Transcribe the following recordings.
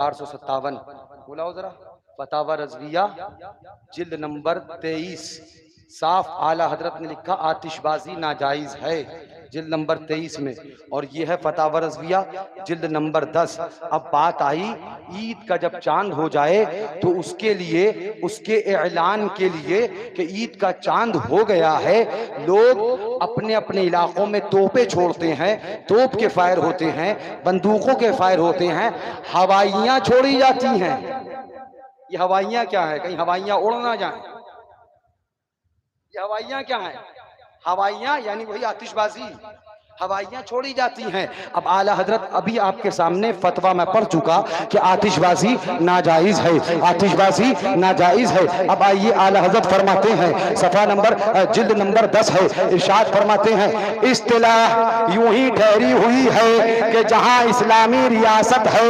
457 बुलाओ जरा। फतावा रजविया जिल्द नंबर 23 साफ आला हजरत ने लिखा आतिशबाजी नाजायज है, जिल्द नंबर 23 में। और ये है फतावा रजविया जिल्द नंबर 10। अब बात आई ईद का जब चांद हो जाए तो उसके लिए, उसके ऐलान के लिए कि ईद का चांद हो गया है, लोग अपने अपने इलाकों में तोपे छोड़ते हैं, तोप के फायर होते हैं, बंदूकों के फायर होते हैं, हवाइयां छोड़ी जाती हैं। ये हवाइयां क्या है, कहीं हवाइयां उड़ ना जाए। ये हवाइयां क्या है? हवाइयां यानी वही आतिशबाजी, हवाइयां छोड़ी जाती हैं। अब आला हजरत अभी आपके सामने फतवा मैं पढ़ चुका कि आतिशबाजी नाजायज है, आतिशबाजी नाजायज है। अब आइए आला हजरत फरमाते हैं, सफा नंबर जिल्द नंबर 10 है, इरशाद फरमाते हैं इस्तिलाह यूं ही ठहरी हुई है कि जहां इस्लामी रियासत है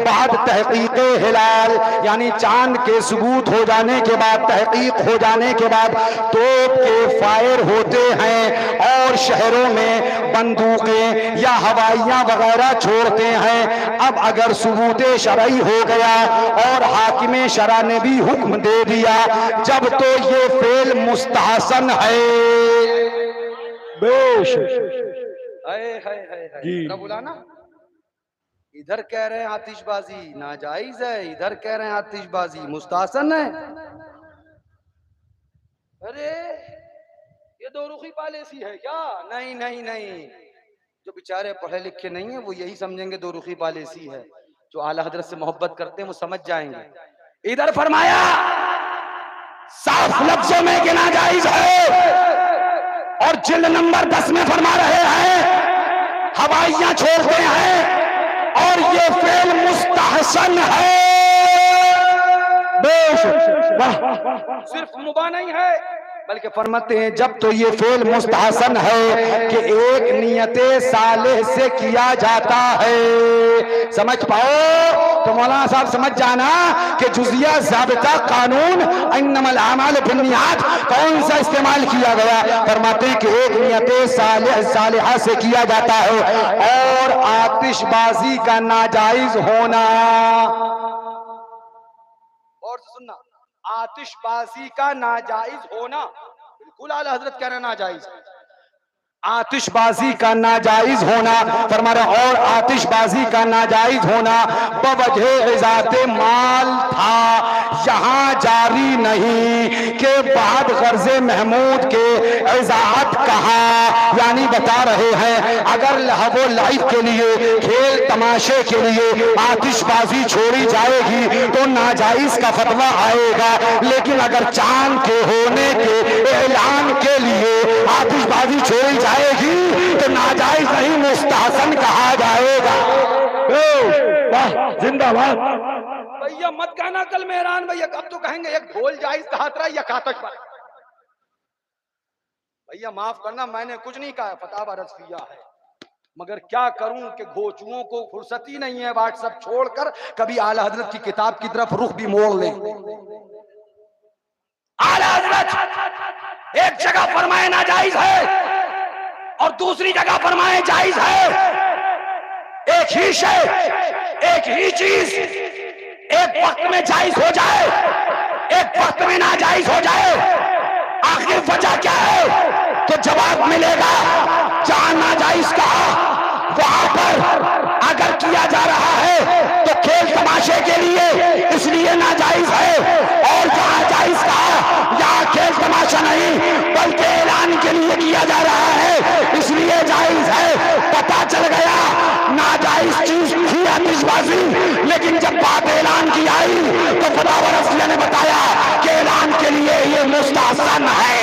बाद तहकीक हिलाल, यानी चांद के सबूत हो जाने के बाद, तहकीक हो जाने के बाद तोप के फायर होते हैं और शहरों में बंदूकें या हवाइयां वगैरह छोड़ते हैं। अब अगर सबूते शरई हो गया और हाकिमे शरा ने भी हुक्म दे दिया, जब तो ये फेल मुस्तहसन है। बुलाना, इधर कह रहे हैं आतिशबाजी नाजायज है, इधर कह रहे हैं आतिशबाजी मुस्तहसन है। अरे ये दो रुखी पॉलिसी है क्या? नहीं नहीं नहीं, जो बेचारे पढ़े लिखे नहीं है वो यही समझेंगे दो रुखी पॉलिसी है। जो आला हजरत से मोहब्बत करते हैं वो समझ जाएंगे। इधर फरमाया साफ लफ्जों में कि नाजायज है, और जिल्द नंबर 10 में फरमा रहे हैं हवाइयां छोड़ते हैं और ये फेल मुस्तहसन है। सिर्फ मुबा नहीं है बल्कि फरमाते हैं जब तो ये फेल मुस्तहसन है कि एक नियते सालेह से किया जाता है। समझ पाओ तो मौलाना साहब समझ जाना कि जुजिया ज़ाबिता कानून इन्नमल आमाल बिन्नियात कौन सा इस्तेमाल किया गया। फरमाते हैं कि एक नियते सालेह सालेहा से किया जाता है और आतिशबाजी का नाजायज होना, और सुनना, आतिशबाजी का नाजायज होना, बिल्कुल आला हजरत कह रहे हैं नाजायज है। आतिशबाजी का नाजायज होना फरमा रहे, और आतिशबाजी का नाजायज होना बवजह इजाते माल था, यहाँ जारी नहीं के बाद गर्जे महमूद के इजात कहा। यानी बता रहे हैं अगर लहवो लाइफ के लिए, खेल तमाशे के लिए आतिशबाजी छोड़ी जाएगी तो नाजायज का फतवा आएगा, लेकिन अगर चांद के होने के ऐलान के लिए आतिशबाजी छोड़ी जाएगी तो नाजायज नहीं मुस्तहसन कहा जाएगा। जिंदाबाद भैया, मत कहना कल मेहरान भैया, अब तो कहेंगे एक ढोल जायज कहा था या आतिशबाजी। भैया माफ करना, मैंने कुछ नहीं कहा, फतावा रज़विया है, मगर क्या करूं कि घोचुओं को फुर्सत ही नहीं है व्हाट्सएप छोड़कर कभी आला हजरत की किताब की तरफ रुख भी मोड़ ले। आला हजरत एक जगह फरमाए नाजायज है और दूसरी जगह फरमाए जायज है। एक ही शय, एक ही चीज एक वक्त में जायज हो जाए, एक वक्त में नाजायज हो जाए, आखिर वजह क्या है? तो जवाब मिलेगा जहां नाजायज कहा वहां पर अगर किया जा रहा है तो खेल तमाशे के लिए, इसलिए नाजायज है, और जहां जायज कहा यहाँ खेल तमाशा नहीं बल्कि ऐलान के लिए किया जा रहा है, इसलिए जायज है। पता चल गया नाजायज चीज थी आतिशबाजी, लेकिन जब बात ऐलान की आई तो फतावा रज़विया ने बताया कि ऐलान के लिए ये मुस्तहसन है।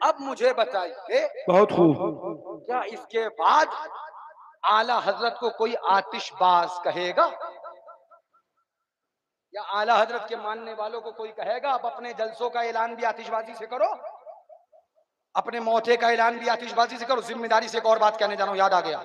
अब मुझे बताइए, बहुत खूब, क्या इसके बाद आला हजरत को कोई आतिशबाज कहेगा या आला हजरत के मानने वालों को कोई कहेगा अब अपने जलसों का ऐलान भी आतिशबाजी से करो, अपने मौते का ऐलान भी आतिशबाजी से करो? जिम्मेदारी से एक और बात कहने जा रहा हूं, याद आ गया।